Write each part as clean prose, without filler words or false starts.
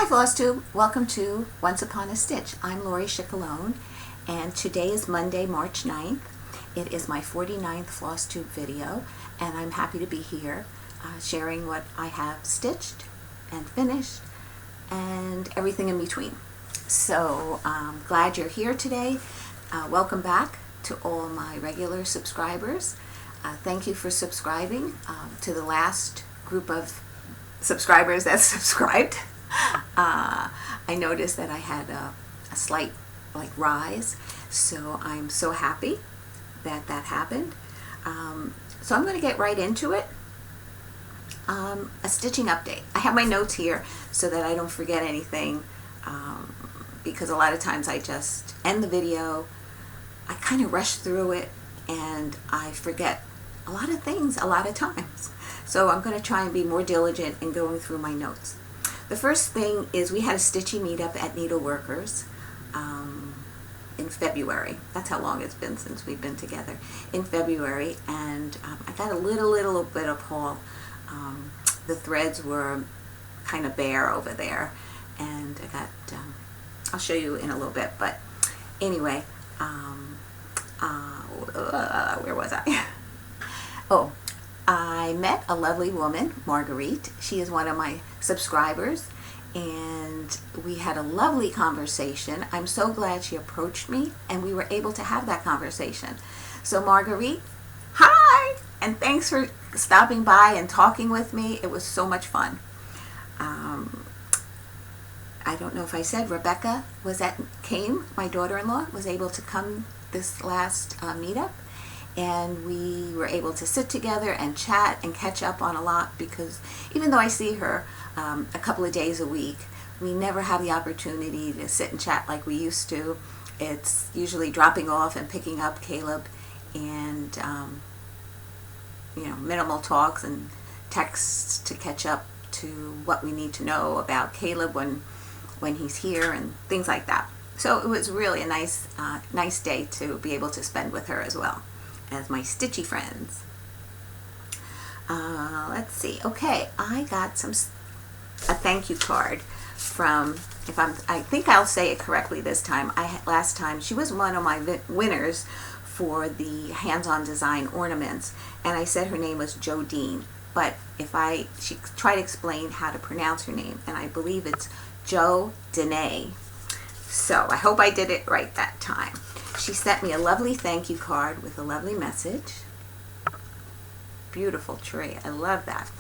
Hi Flosstube, welcome to Once Upon a Stitch. I'm Lori Chicalone, and today is Monday, March 9th. It is my 49th Flosstube video, and I'm happy to be here sharing what I have stitched and finished and everything in between. So I'm glad you're here today. Welcome back to all my regular subscribers. Thank you for subscribing to the last group of subscribers that subscribed. I noticed that I had a slight rise, so I'm so happy that that happened. So I'm going to get right into it. A stitching update. I have my notes here so that I don't forget anything, because a lot of times I just end the video, I kind of rush through it, and I forget a lot of things a lot of times. So I'm going to try and be more diligent in going through my notes. The first thing is we had a stitchy meetup at Needleworkers in February. That's how long it's been since we've been together. In February, and I got a little bit of haul. The threads were kind of bare over there, and I got, I'll show you in a little bit, but anyway, where was I? Oh, I met a lovely woman, Marguerite. She is one of my subscribers, and we had a lovely conversation. I'm so glad she approached me, and we were able to have that conversation. So Marguerite, hi! And thanks for stopping by and talking with me. It was so much fun. I don't know if I said Rebecca came, my daughter-in-law, was able to come this last meetup. And we were able to sit together and chat and catch up on a lot, because even though I see her a couple of days a week, we never have the opportunity to sit and chat like we used to. It's usually dropping off and picking up Caleb, and you know, minimal talks and texts to catch up to what we need to know about Caleb when he's here and things like that. So it was really a nice day to be able to spend with her as well as my stitchy friends. Let's see. Okay, I got a thank you card from, I think I'll say it correctly this time. Last time she was one of my winners for the hands-on design ornaments, and I said her name was Jodine, but she tried to explain how to pronounce her name, and I believe it's Jo Dene. So I hope I did it right that time. She sent me a lovely thank you card with a lovely message. Beautiful tree. I love that.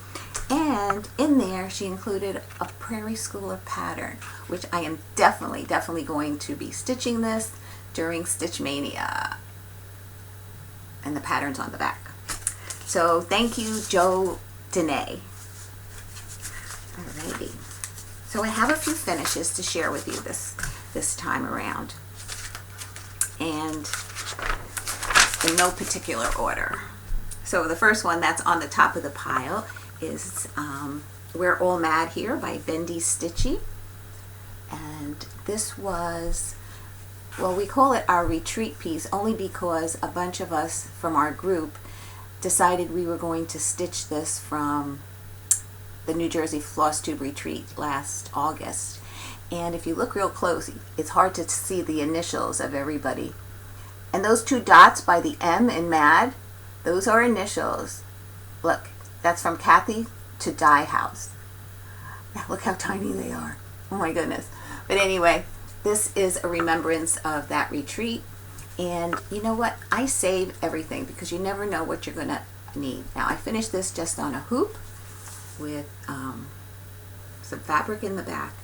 And in there she included a Prairie Schooler pattern, which I am definitely going to be stitching this during Stitch Mania. And the pattern's on the back. So thank you, Jo Dene. Alrighty. So I have a few finishes to share with you this time around, and in no particular order. So the first one that's on the top of the pile is We're All Mad Here by Bendy Stitchy, and this was, well, we call it our retreat piece only because a bunch of us from our group decided we were going to stitch this from the New Jersey Flosstube retreat last August. And if you look real close, it's hard to see the initials of everybody. And those two dots by the M in Mad, those are initials. Look, that's from Kathy to Dye House. Now look how tiny they are. Oh my goodness. But anyway, this is a remembrance of that retreat. And you know what? I save everything because you never know what you're going to need. Now I finished this just on a hoop with some fabric in the back.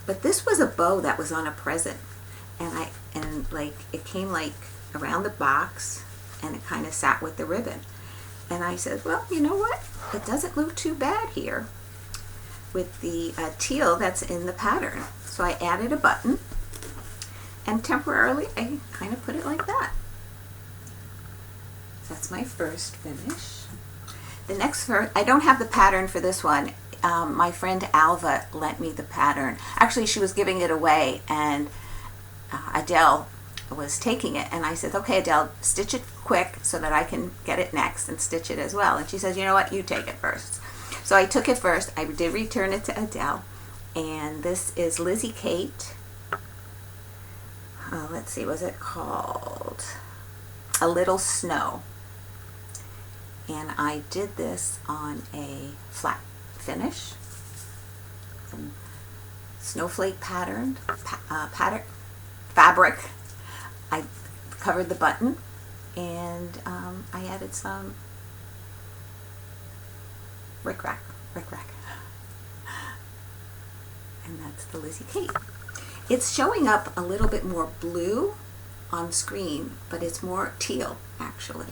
But this was a bow that was on a present, and it came like around the box, and it kind of sat with the ribbon. And I said, well, you know what? It doesn't look too bad here with the teal that's in the pattern. So I added a button, and temporarily I kind of put it like that. So that's my first finish. The next, I don't have the pattern for this one. My friend Alva lent me the pattern. Actually, she was giving it away, and Adele was taking it, and I said, okay, Adele, stitch it quick so that I can get it next and stitch it as well. And she says, you know what, you take it first. So I took it first. I did return it to Adele, And this is Lizzie Kate. Let's see, was it called A Little Snow? And I did this on a flat finish, snowflake patterned fabric. I covered the button, and I added some rickrack, and that's the Lizzie Kate. It's showing up a little bit more blue on screen, but it's more teal actually.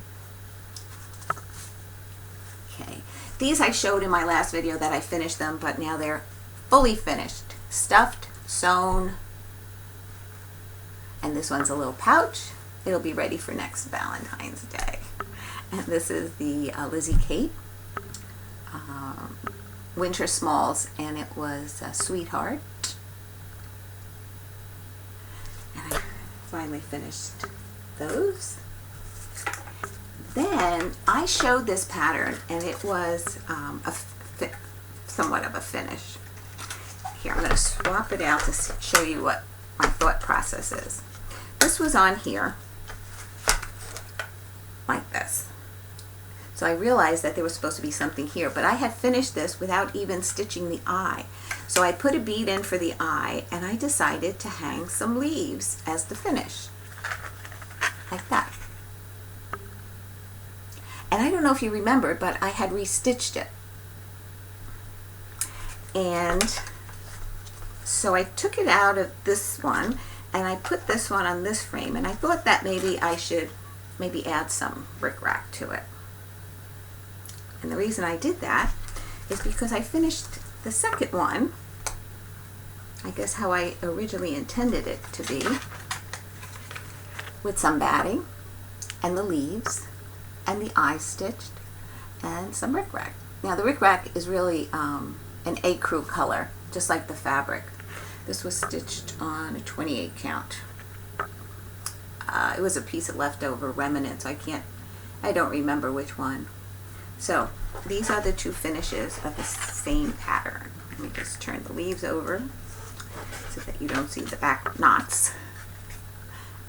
Okay, these I showed in my last video that I finished them, but now they're fully finished, stuffed, sewn, and this one's a little pouch. It'll be ready for next Valentine's Day. And this is the Lizzie Kate winter smalls, and it was Sweetheart. And I finally finished those. Then I showed this pattern, and it was somewhat of a finish. Here, I'm going to swap it out to show you what my thought process is. This was on here like this. So I realized that there was supposed to be something here, but I had finished this without even stitching the eye. So I put a bead in for the eye, and I decided to hang some leaves as the finish, like that. And I don't know if you remembered, but I had restitched it. And so I took it out of this one, and I put this one on this frame, and I thought that maybe I should add some rickrack to it. And the reason I did that is because I finished the second one, I guess how I originally intended it to be, with some batting and the leaves and the eye stitched and some rickrack. Now the rickrack is really an ecru color, just like the fabric. This was stitched on a 28 count. It was a piece of leftover remnant, so I don't remember which one. So these are the two finishes of the same pattern. Let me just turn the leaves over so that you don't see the back knots.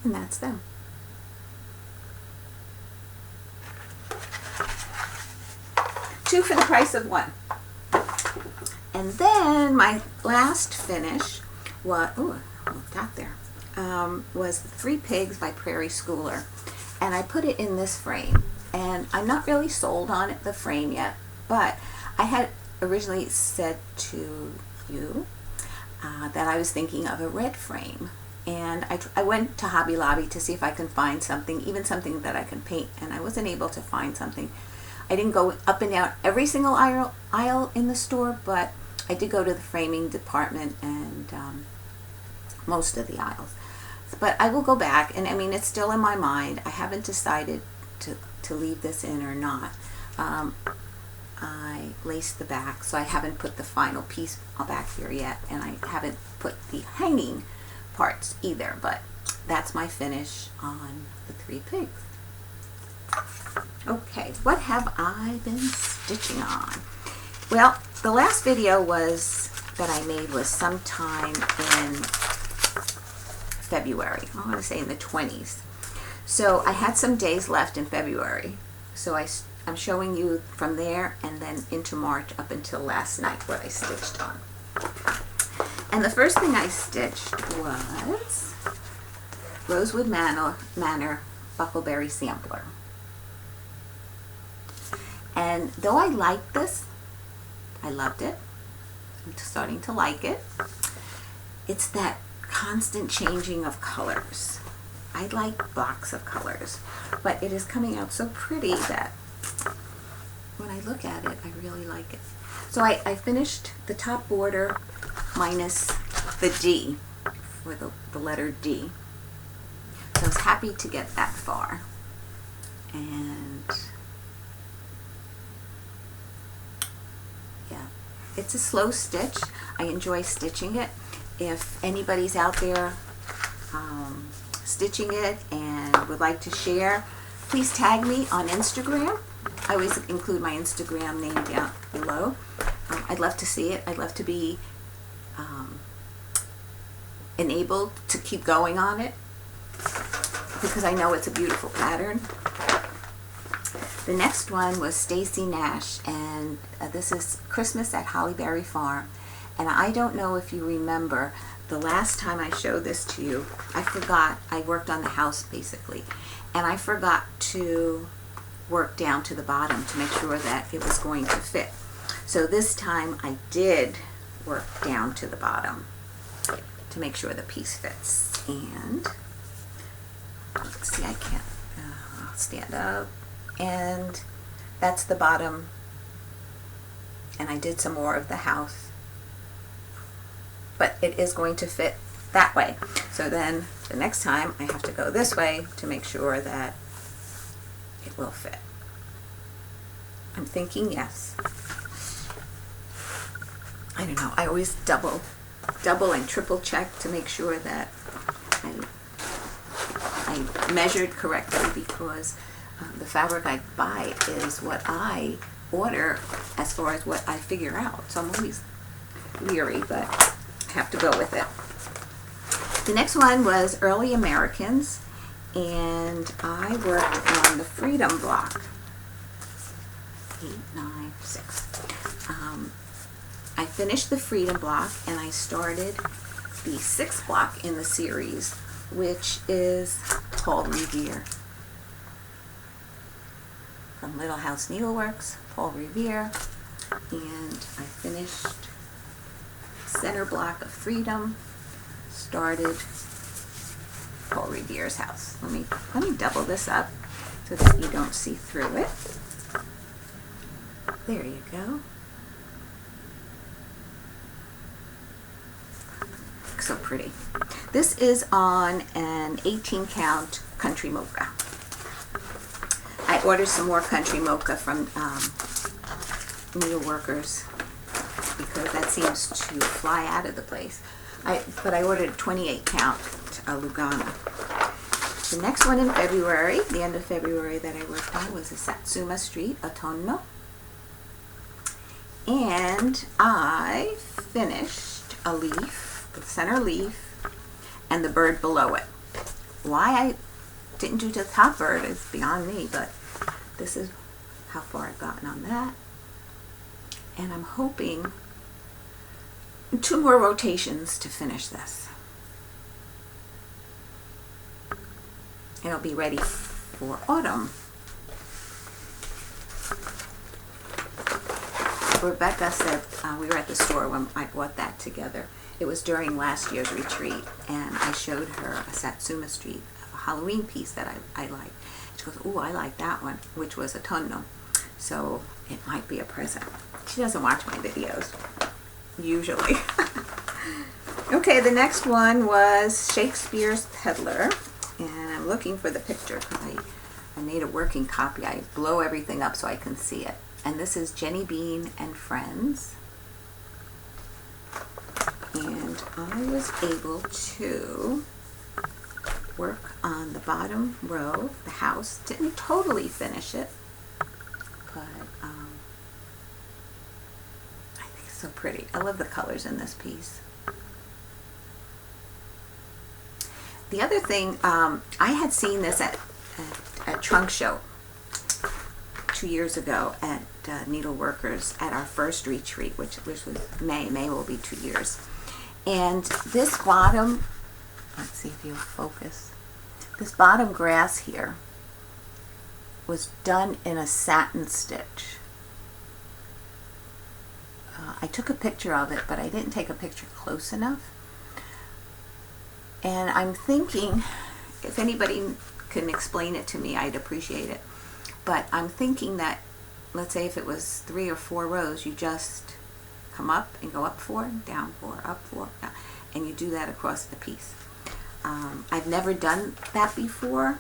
And that's them. Two for the price of one. And then my last finish was, was 3 Pigs by Prairie Schooler. And I put it in this frame. And I'm not really sold on the frame yet, but I had originally said to you that I was thinking of a red frame. And I went to Hobby Lobby to see if I can find something, even something that I can paint, and I wasn't able to find something. I didn't go up and down every single aisle in the store, but I did go to the framing department and most of the aisles. But I will go back, and I mean, it's still in my mind. I haven't decided to leave this in or not. I laced the back, so I haven't put the final piece back here yet, and I haven't put the hanging parts either, but that's my finish on the 3 Pigs. Okay, what have I been stitching on? Well, the last video that I made was sometime in February. I want to say in the 20s. So I had some days left in February. So I'm showing you from there and then into March up until last night what I stitched on. And the first thing I stitched was Rosewood Manor Buckleberry Sampler. And though I liked this, I loved it, I'm starting to like it, it's that constant changing of colors. I like blocks of colors, but it is coming out so pretty that when I look at it, I really like it. So I finished the top border minus the D, for the letter D. So I was happy to get that far. And yeah, it's a slow stitch. I enjoy stitching it. If anybody's out there stitching it and would like to share, please tag me on Instagram. I always include my Instagram name down below. I'd love to see it. I'd love to be enabled to keep going on it because I know it's a beautiful pattern. The next one was Stacy Nash, and this is Christmas at Hollyberry Farm. And I don't know if you remember, the last time I showed this to you, I forgot, I worked on the house basically, and I forgot to work down to the bottom to make sure that it was going to fit. So this time I did work down to the bottom to make sure the piece fits. And let's see, I can't, I'll stand up. And that's the bottom. And I did some more of the house. But it is going to fit that way. So then the next time I have to go this way to make sure that it will fit. I'm thinking yes. I don't know. I always double and triple check to make sure that I measured correctly, because the fabric I buy is what I order as far as what I figure out. So I'm always leery, but I have to go with it. The next one was Early Americans, and I worked on the Freedom block. 8, 9, 6. I finished the Freedom block and I started the 6th block in the series, which is Paul Revere. From Little House Needleworks, Paul Revere. And I finished center block of Freedom, started Paul Revere's house. Let me double this up so that you don't see through it. There you go. So pretty. This is on an 18 count country mocha. I ordered some more country mocha from Needleworkers because that seems to fly out of the place. But I ordered a 28 count Lugana. The next one in February, the end of February that I worked on, was a Satsuma Street Autunno. And I finished a leaf, the center leaf, and the bird below it. Why I didn't do the top bird is beyond me, but this is how far I've gotten on that. And I'm hoping 2 more rotations to finish this. It'll be ready for autumn. Rebecca said we were at the store when I bought that together. It was during last year's retreat, and I showed her a Satsuma Street, a Halloween piece that I liked. She goes, "Ooh, I like that one," which was a tonno. So it might be a present. She doesn't watch my videos, usually. Okay, the next one was Shakespeare's Peddler, and I'm looking for the picture because I made a working copy. I blow everything up so I can see it. And this is Jenny Bean and Friends. And I was able to work on the bottom row, the house. Didn't totally finish it, but I think it's so pretty. I love the colors in this piece. The other thing, I had seen this at Trunk Show 2 years ago at Needleworkers at our first retreat, which was May. May will be 2 years. And this bottom, let's see if you'll focus, this bottom grass here was done in a satin stitch. I took a picture of it, but I didn't take a picture close enough. And I'm thinking, if anybody can explain it to me, I'd appreciate it. But I'm thinking that, let's say if it was 3 or 4 rows, you just come up and go up 4, down 4, up 4, down, and you do that across the piece. I've never done that before,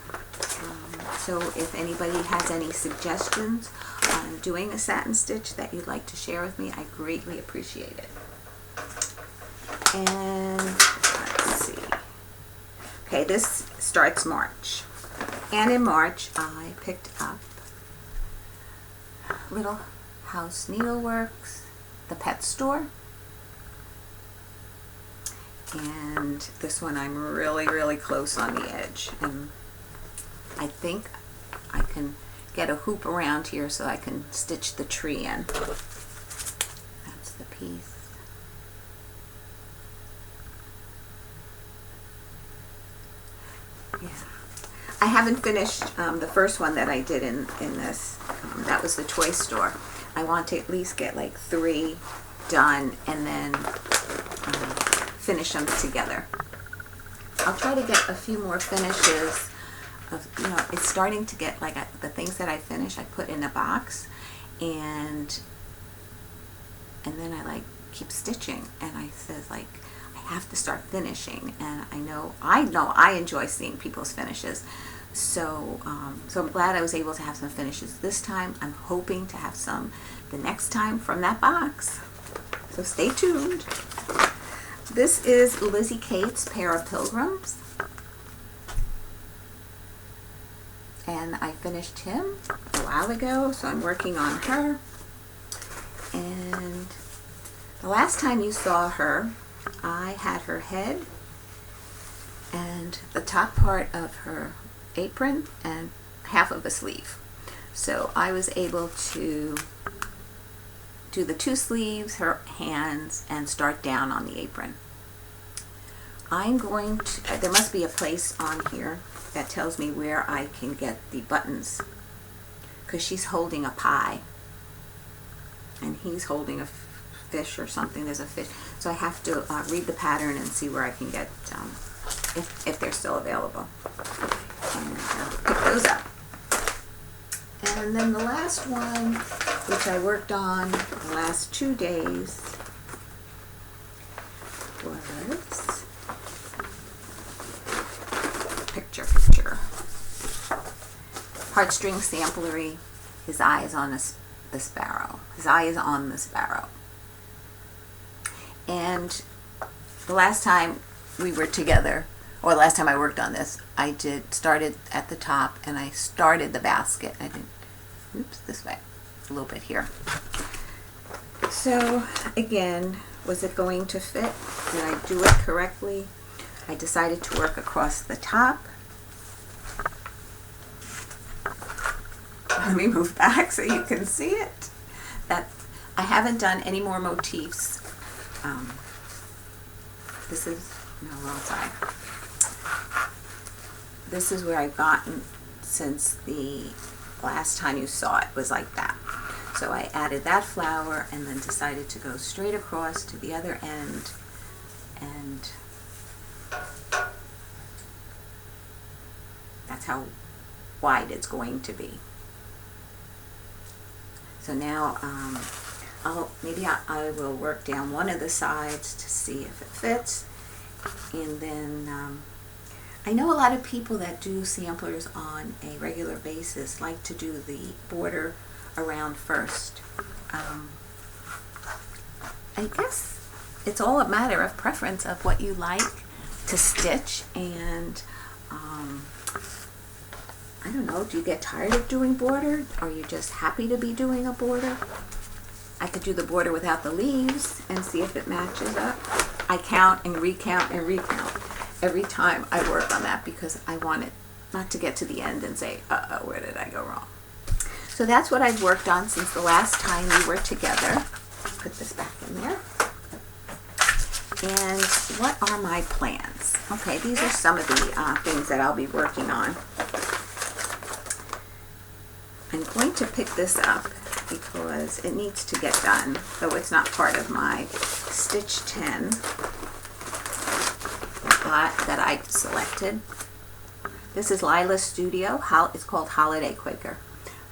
so if anybody has any suggestions on doing a satin stitch that you'd like to share with me, I greatly appreciate it. And let's see. Okay, this starts March. And in March, I picked up Little House Needleworks, the pet store. And this one I'm really close on the edge, and I think I can get a hoop around here so I can stitch the tree in. That's the piece. Yeah. I haven't finished the first one that I did in this. That was the toy store. I want to at least get like 3 done and then finish them together. I'll try to get a few more finishes of, it's starting to get like the things that I finish I put in a box, and then I like keep stitching, and I says like I have to start finishing, and I know I enjoy seeing people's finishes. So so I'm glad I was able to have some finishes this time. I'm hoping to have some the next time from that box. So stay tuned. This is Lizzie Kate's pair of pilgrims. And I finished him a while ago, so I'm working on her. And the last time you saw her, I had her head and the top part of her apron and half of a sleeve. So I was able to do the 2 sleeves, her hands, and start down on the apron. I'm going to, there must be a place on here that tells me where I can get the buttons, because she's holding a pie and he's holding a fish or something. There's a fish, so I have to read the pattern and see where I can get if they're still available, and pick those up. And then the last one, which I worked on the last 2 days, was picture. Heartstring samplery. His eye is on the sparrow. His eye is on the sparrow. And the last time we were together, or the last time I worked on this, I started at the top and I started the basket. I did, this way, a little bit here. So again, was it going to fit? Did I do it correctly? I decided to work across the top. Let me move back so you can see it. That I haven't done any more motifs. This is, no, wrong side. This is where I've gotten since the last time you saw it was like that. So I added that flower and then decided to go straight across to the other end, and that's how wide it's going to be. So now I will work down one of the sides to see if it fits, and then I know a lot of people that do samplers on a regular basis like to do the border around first. I guess it's all a matter of preference of what you like to stitch, and I don't know, do you get tired of doing border? Are you just happy to be doing a border? I could do the border without the leaves and see if it matches up. I count and recount every time I work on that, because I want it not to get to the end and say, uh-oh, where did I go wrong? So that's what I've worked on since the last time we were together. Put this back in there. And what are my plans? Okay, these are some of the things that I'll be working on. I'm going to pick this up because it needs to get done, though it's not part of my Stitch 10 that I selected. This is Lila's Studio. It's called Holiday Quaker.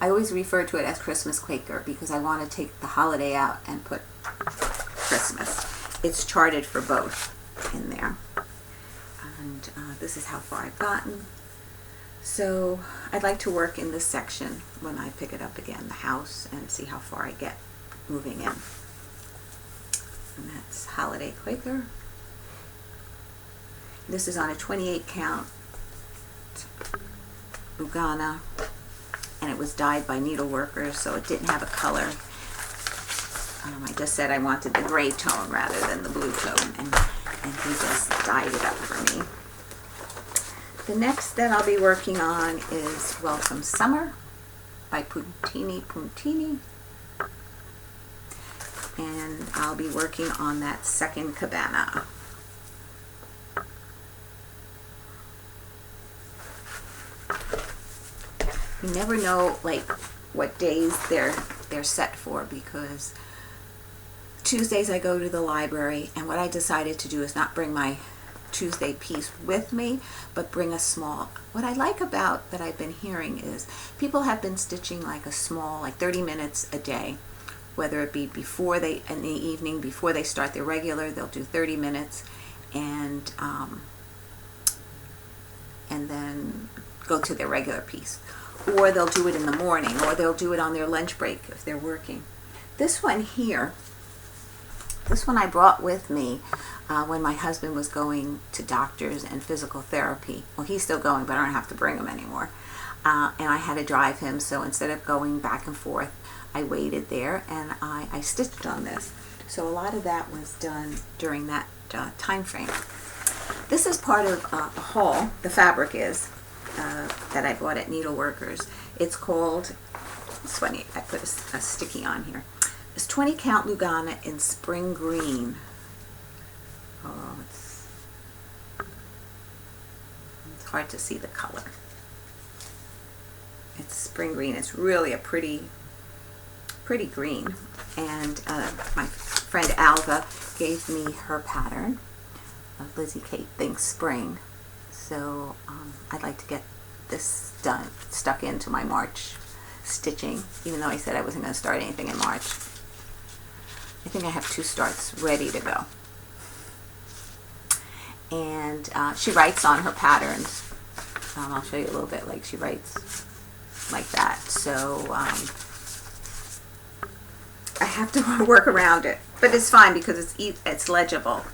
I always refer to it as Christmas Quaker because I want to take the holiday out and put Christmas. It's charted for both in there. And this is how far I've gotten. So I'd like to work in this section when I pick it up again, the house, and see how far I get moving in. And that's Holiday Quaker. This is on a 28 count Ugana, and it was dyed by needleworkers, so it didn't have a color. I just said I wanted the gray tone rather than the blue tone, and he just dyed it up for me. The next that I'll be working on is Welcome Summer by Puntini. And I'll be working on that second cabana. You never know like what days they're set for, because Tuesdays I go to the library, and what I decided to do is not bring my Tuesday piece with me, but bring a small. What I like about that I've been hearing is people have been stitching like a small, like 30 minutes a day, whether it be before they, in the evening before they start their regular, they'll do 30 minutes and then go to their regular piece, or they'll do it in the morning, or they'll do it on their lunch break if they're working. This one here, this one I brought with me when my husband was going to doctors and physical therapy. Well, he's still going, but I don't have to bring him anymore. And I had to drive him, so instead of going back and forth, I waited there and I stitched on this. So a lot of that was done during that time frame. This is part of a haul, the fabric is, that I bought at Needleworkers. It's called, it's funny, I put a sticky on here. It's 20 count Lugana in spring green. Oh, it's hard to see the color. It's spring green. It's really a pretty green. And my friend Alva gave me her pattern of Lizzie Kate Thinks Spring. So I'd like to get this done, stuck into my March stitching, even though I said I wasn't going to start anything in March. I think I have 2 starts ready to go. And she writes on her patterns. I'll show you a little bit, like she writes like that. So I have to work around it, but it's fine because it's legible.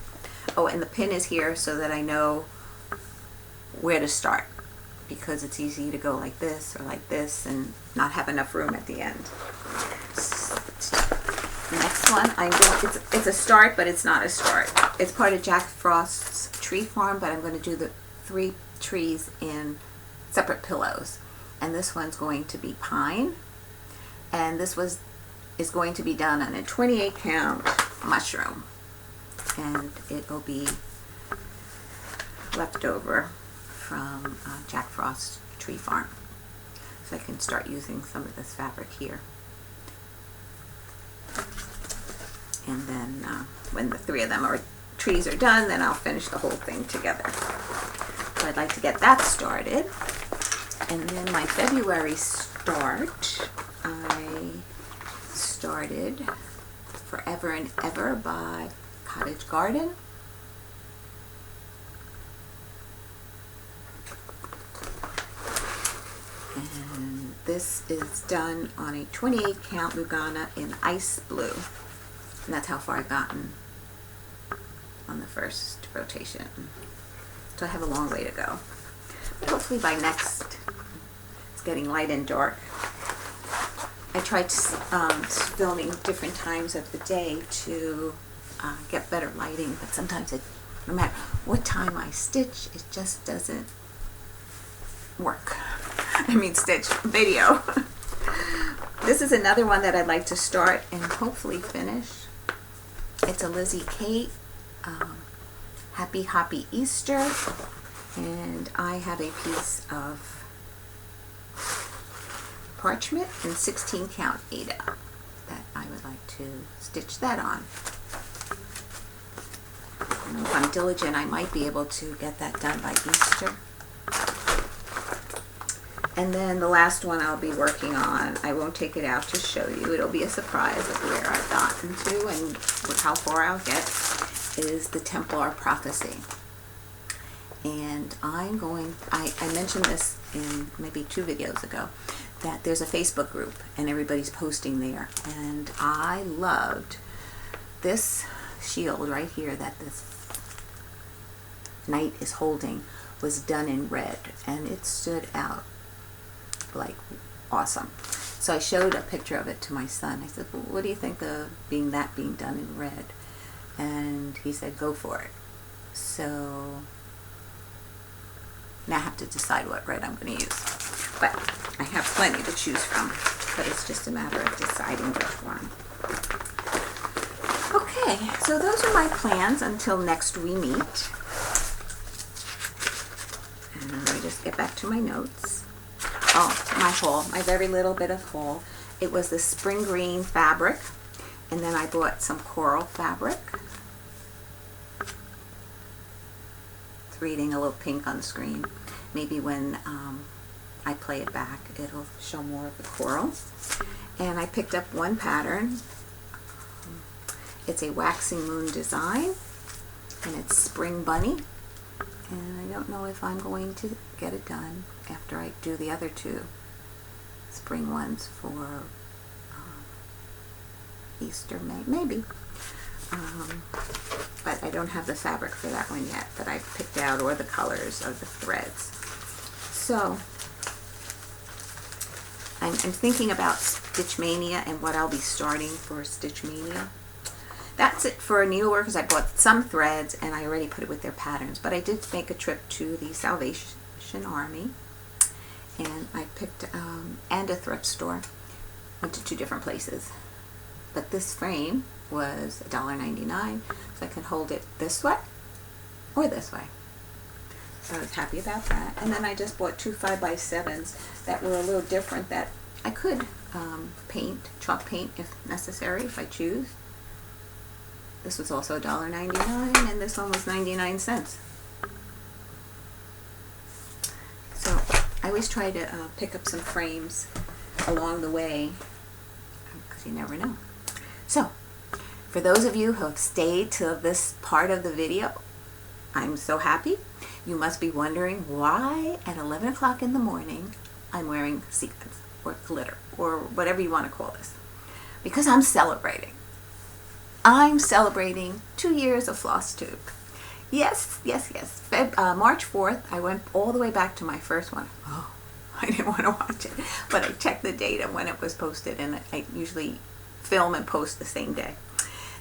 Oh, and the pin is here so that I know where to start, because it's easy to go like this or like this and not have enough room at the end. The next one, it's a start, but it's not a start. It's part of Jack Frost's tree farm, but I'm going to do the 3 trees in separate pillows. And this one's going to be pine, and this is going to be done on a 28 count mushroom, and it will be leftover from Jack Frost's tree farm, so I can start using some of this fabric here. And then when the 3 of them trees are done, then I'll finish the whole thing together. So I'd like to get that started. And then my February start, I started Forever and Ever by Cottage Garden. And this is done on a 28 count Lugana in ice blue. And that's how far I've gotten on the first rotation. So I have a long way to go. But hopefully by next, it's getting light and dark. I tried filming different times of the day to get better lighting, but sometimes no matter what time I stitch, it just doesn't work. I mean stitch, video. This is another one that I'd like to start and hopefully finish. It's a Lizzie Kate, Happy Hoppy Easter, and I have a piece of parchment in 16 count Ada that I would like to stitch that on. And if I'm diligent, I might be able to get that done by Easter. And then the last one I'll be working on, I won't take it out to show you. It'll be a surprise of where I've gotten to and how far I'll get, is the Templar Prophecy. And I mentioned this in maybe 2 videos ago, that there's a Facebook group and everybody's posting there. And I loved this shield right here that this knight is holding, was done in red, and it stood out like awesome. So I showed a picture of it to my son. I said, well, what do you think of being done in red? And he said, go for it. So now I have to decide what red I'm going to use. But I have plenty to choose from, but it's just a matter of deciding which one. Okay, so those are my plans until next we meet. And let me just get back to my notes. Oh, my haul, my very little bit of haul. It was the spring green fabric, and then I bought some coral fabric. It's reading a little pink on the screen. Maybe when I play it back, it'll show more of the coral. And I picked up one pattern. It's a waxing moon design, and it's spring bunny. And I don't know if I'm going to get it done after I do the other two spring ones for Easter, maybe. But I don't have the fabric for that one yet that I picked out, or the colors of the threads. So I'm thinking about Stitch Mania and what I'll be starting for Stitch Mania. That's it for needleworkers. I bought some threads and I already put it with their patterns, but I did make a trip to the Salvation Army, and I picked and a thrift store. Went to 2 different places, but this frame was $1.99, so I can hold it this way or this way. So I was happy about that. And then I just bought 2 5x7s that were a little different, that I could paint, chalk paint if necessary, if I choose. This was also $1.99, and this one was 99 cents. So I always try to pick up some frames along the way, because you never know. So for those of you who have stayed till this part of the video, I'm so happy. You must be wondering why at 11 o'clock in the morning I'm wearing sequins or glitter or whatever you want to call this. Because I'm celebrating. I'm celebrating 2 years of Flosstube. Yes, yes, yes. March 4th, I went all the way back to my first one. Oh, I didn't want to watch it, but I checked the date of when it was posted, and I usually film and post the same day.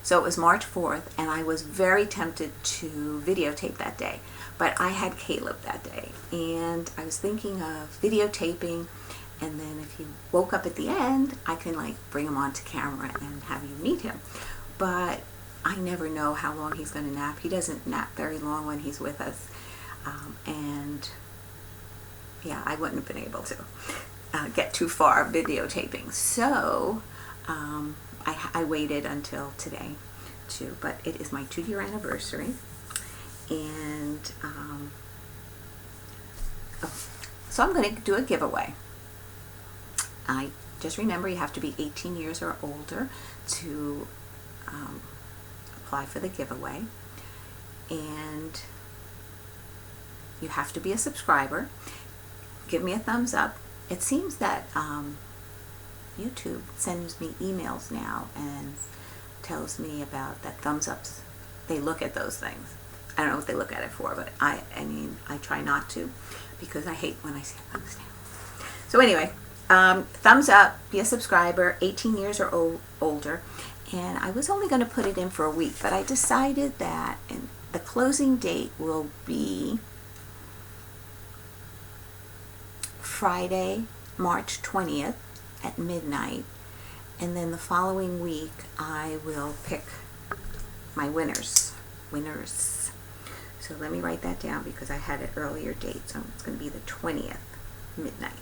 So it was March 4th, and I was very tempted to videotape that day, but I had Caleb that day, and I was thinking of videotaping, and then if he woke up at the end, I can like bring him onto camera and have you meet him. But I never know how long he's going to nap. He doesn't nap very long when he's with us, and yeah, I wouldn't have been able to get too far videotaping. So I waited until today too, but it is my 2-year anniversary, and so I'm going to do a giveaway. I just remember you have to be 18 years or older to apply for the giveaway, and you have to be a subscriber. Give me a thumbs up. It seems that YouTube sends me emails now and tells me about that thumbs ups. They look at those things. I don't know what they look at it for, but I mean, I try not to, because I hate when I see a thumbs down. So anyway, thumbs up, be a subscriber, 18 years or older. And I was only going to put it in for a week, but I decided that the closing date will be Friday, March 20th at midnight. And then the following week, I will pick my winners. So let me write that down, because I had an earlier date. So it's going to be the 20th, midnight.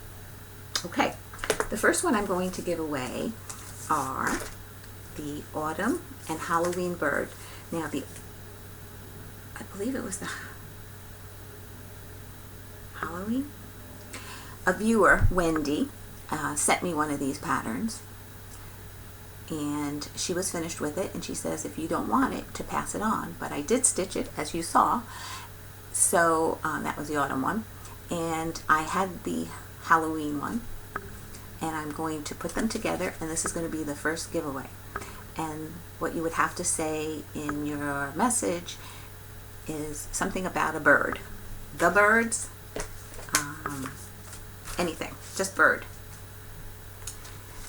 Okay, the first one I'm going to give away are the Autumn and Halloween bird. Now I believe it was the Halloween. A viewer, Wendy, sent me one of these patterns, and she was finished with it, and she says if you don't want it, to pass it on. But I did stitch it, as you saw. So that was the Autumn one, and I had the Halloween one, and I'm going to put them together, and this is going to be the first giveaway. And what you would have to say in your message is something about a bird. The birds, anything, just bird.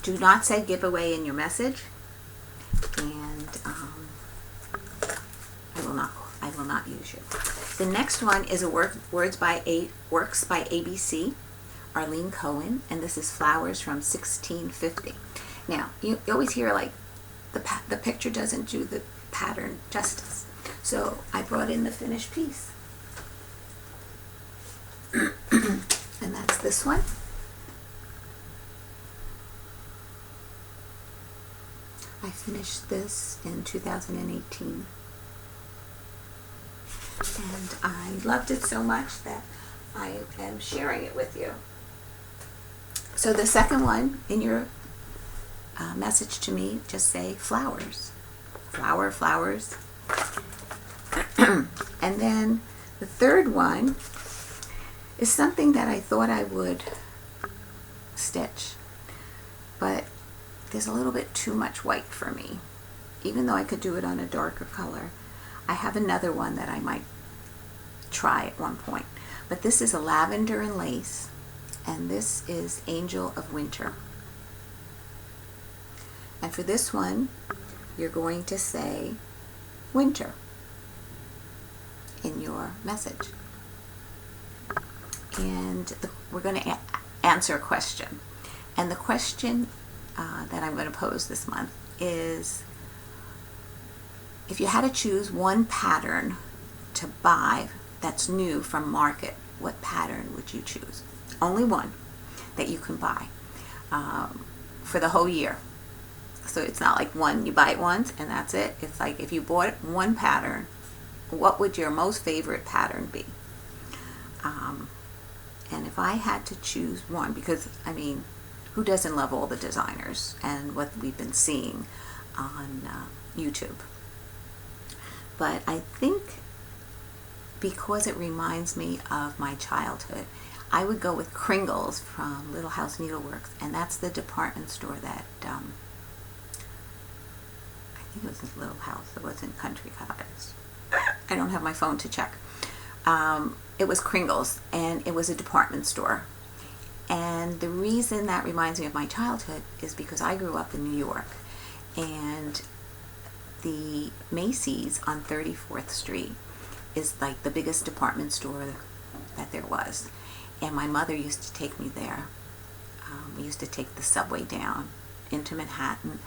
Do not say giveaway in your message, and I will will not use you. The next one is a Works by ABC, Arlene Cohen, and this is Flowers from 1650. Now, you always hear like the picture doesn't do the pattern justice. So I brought in the finished piece. And that's this one. I finished this in 2018. And I loved it so much that I am sharing it with you. So the second one in your message to me, just say flowers. Flower, flowers. And then the third one is something that I thought I would stitch, but there's a little bit too much white for me. Even though I could do it on a darker color, I have another one that I might try at one point. But this is a lavender and lace, and this is Angel of Winter. And for this one, you're going to say winter in your message. And we're going to answer a question. And the question that I'm going to pose this month is, if you had to choose one pattern to buy that's new from market, what pattern would you choose? Only one that you can buy for the whole year. So it's not like one, you buy it once and that's it. It's like if you bought one pattern, what would your most favorite pattern be? And if I had to choose one, because I mean, who doesn't love all the designers and what we've been seeing on YouTube? But I think because it reminds me of my childhood, I would go with Kringle's from Little House Needleworks, and that's the department store that I think it was in Little House. It wasn't Country Cottage. I don't have my phone to check. It was Kringle's, and it was a department store. And the reason that reminds me of my childhood is because I grew up in New York, and the Macy's on 34th Street is like the biggest department store that there was. And my mother used to take me there. We used to take the subway down into Manhattan,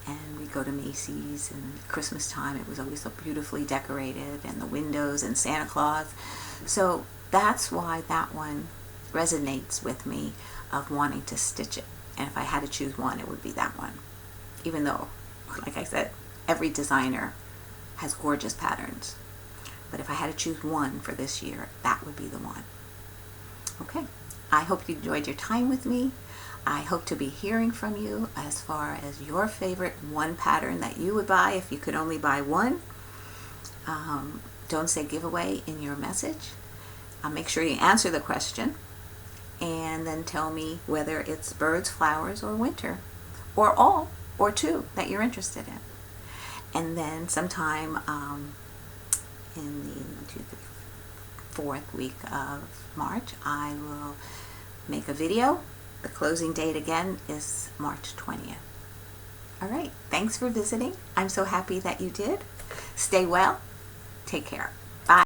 and we'd go to Macy's, and at Christmas time it was always so beautifully decorated, and the windows and Santa Claus. So that's why that one resonates with me, of wanting to stitch it. And if I had to choose one, it would be that one. Even though, like I said, every designer has gorgeous patterns. But if I had to choose one for this year, that would be the one. Okay, I hope you enjoyed your time with me. I hope to be hearing from you as far as your favorite one pattern that you would buy if you could only buy one. Don't say giveaway in your message. Make sure you answer the question, and then tell me whether it's birds, flowers, or winter, or all, or two that you're interested in. And then sometime in the 4th week of March, I will make a video. The closing date again is March 20th. All right, thanks for visiting. I'm so happy that you did. Stay well. Take care.